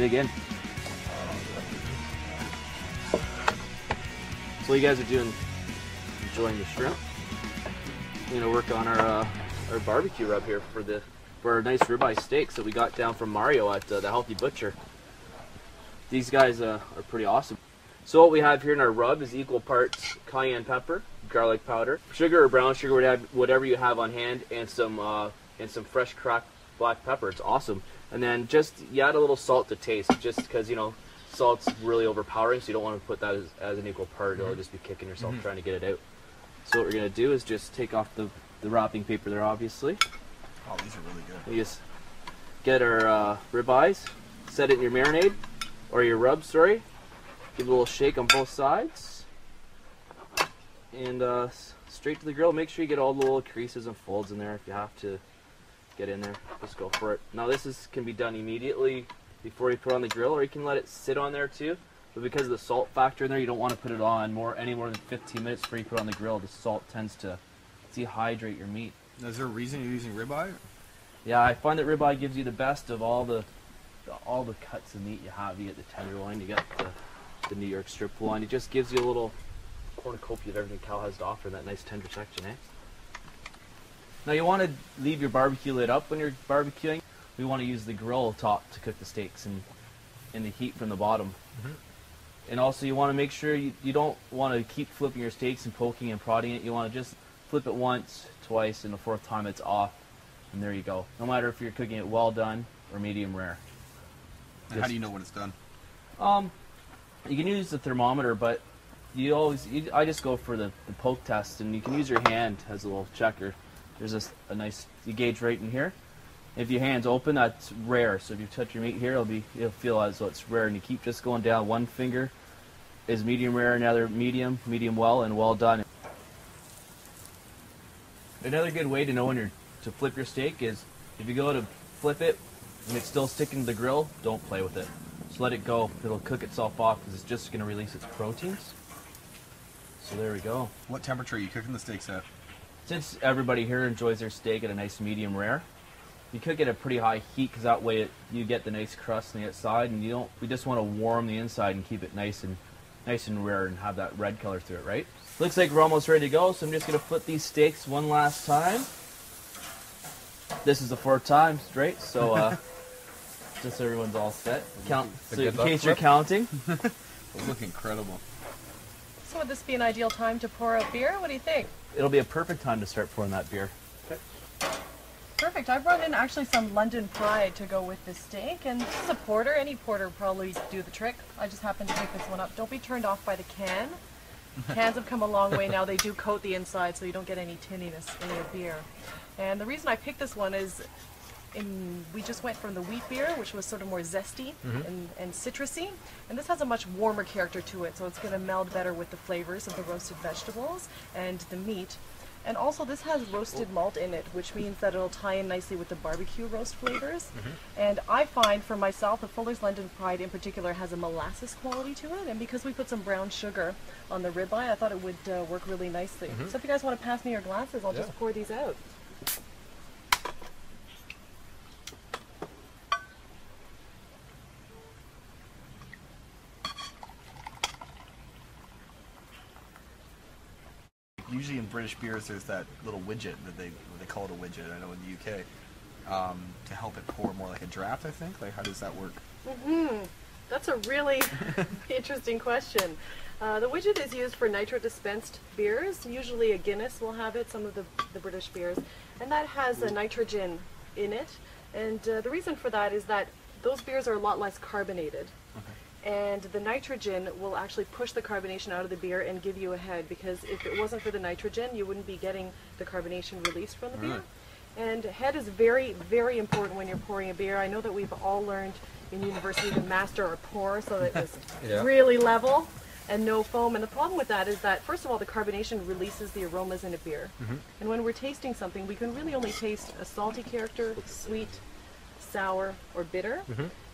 dig in. So you guys are doing, enjoying the shrimp. We're gonna work on our barbecue rub here for our nice ribeye steaks that we got down from Mario at the Healthy Butcher. These guys are pretty awesome. So what we have here in our rub is equal parts cayenne pepper, garlic powder, sugar or brown sugar, whatever you have on hand, and some fresh cracked black pepper. It's awesome. And then you add a little salt to taste, just because salt's really overpowering, so you don't want to put that as an equal part. It'll just be kicking yourself trying to get it out. So what we're gonna do is just take off the wrapping paper there, obviously. Oh, these are really good. We just get our ribeyes, set it in your marinade, or your rub, sorry. Give it a little shake on both sides. And straight to the grill. Make sure you get all the little creases and folds in there. If you have to get in there, just go for it. Now this can be done immediately before you put it on the grill, or you can let it sit on there too. But because of the salt factor in there, you don't want to put it on any more than 15 minutes before you put it on the grill. The salt tends to dehydrate your meat. Is there a reason you're using ribeye? Yeah, I find that ribeye gives you the best of all the cuts of meat you have. You get the tenderloin, you get the New York strip loin. It just gives you a little cornucopia of everything cow has to offer, that nice tender section, eh? Now you want to leave your barbecue lid up when you're barbecuing. We want to use the grill top to cook the steaks and the heat from the bottom. And also you want to make sure you don't want to keep flipping your steaks and poking and prodding it. You want to just flip it once, twice, and the fourth time it's off. And there you go. No matter if you're cooking it well done or medium rare. And how do you know when it's done? You can use the thermometer, but I just go for the poke test, and you can use your hand as a little checker. There's a nice, you gauge right in here. If your hand's open, that's rare. So if you touch your meat here, it'll feel as though it's rare, and you keep just going down. One finger is medium rare, another medium well, and well done. Another good way to know when to flip your steak is if you go to flip it and it's still sticking to the grill, don't play with it. Just let it go. It'll cook itself off because it's just going to release its proteins. So there we go. What temperature are you cooking the steaks at? Since everybody here enjoys their steak at a nice medium rare, you cook it at a pretty high heat because that way you get the nice crust on the outside, and we just want to warm the inside and keep it nice and rare and have that red color through it, right? Looks like we're almost ready to go, so I'm just going to flip these steaks one last time. This is the fourth time straight, so just so everyone's all set. So in case you're counting. They look incredible. So would this be an ideal time to pour out beer? What do you think? It'll be a perfect time to start pouring that beer. Okay. Perfect. I brought in actually some London Pride to go with this steak, and this is a porter. Any porter would probably do the trick. I just happened to pick this one up. Don't be turned off by the can. Cans have come a long way now. They do coat the inside so you don't get any tinniness in your beer. And the reason I picked this one is we just went from the wheat beer, which was sort of more zesty and citrusy, and this has a much warmer character to it, so it's going to meld better with the flavors of the roasted vegetables and the meat. And also this has roasted malt in it, which means that it'll tie in nicely with the barbecue roast flavors. And I find for myself, the Fuller's London Pride in particular has a molasses quality to it, and because we put some brown sugar on the ribeye, I thought it would work really nicely. So if you guys want to pass me your glasses, I'll just pour these out. Usually in British beers, there's that little widget that they call it a widget. I know in the UK to help it pour more like a draft. I think. Like, how does that work? That's a really interesting question. The widget is used for nitro dispensed beers. Usually a Guinness will have it. Some of the British beers, and that has a nitrogen in it. And the reason for that is that those beers are a lot less carbonated. And the nitrogen will actually push the carbonation out of the beer and give you a head, because if it wasn't for the nitrogen, you wouldn't be getting the carbonation released from the beer. And head is very, very important when you're pouring a beer. I know that we've all learned in university to master our pour so that it was really level and no foam. And the problem with that is that, first of all, the carbonation releases the aromas in a beer. And when we're tasting something, we can really only taste a salty character, sweet, sour, or bitter,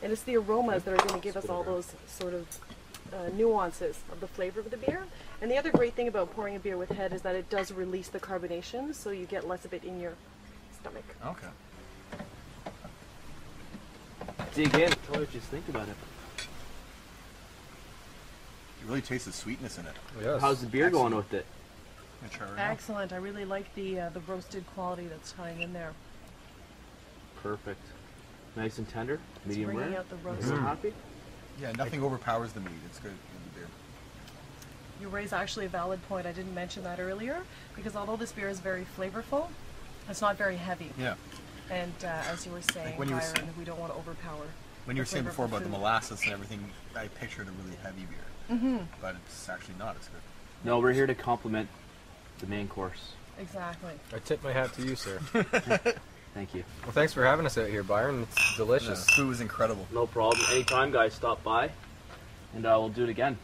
and it's the aromas that are going to give us all those sort of nuances of the flavor of the beer. And the other great thing about pouring a beer with head is that it does release the carbonation, so you get less of it in your stomach. Okay. dig in. Tell me what you think about it. You really taste the sweetness in it. Yes. How's the beer going with it? I'm gonna try right now. Excellent. I really like the roasted quality that's tying in there. Perfect. Nice and tender. It's Medium bringing rare. out the roast. So happy. Yeah, nothing overpowers the meat. It's good in the beer. You raise actually a valid point. I didn't mention that earlier because although this beer is very flavorful, it's not very heavy. Yeah. And as you were saying, when you were Byron, we don't want to overpower. When you were saying before flavorful about the food. molasses and everything, I pictured a really heavy beer. Mm-hmm. But it's actually not as good. No, we're here to complement the main course. Exactly. I tip my hat to you, sir. Thank you. Well, thanks for having us out here, Byron. It's delicious. The food was incredible. No problem. Anytime, guys, stop by, and we'll do it again.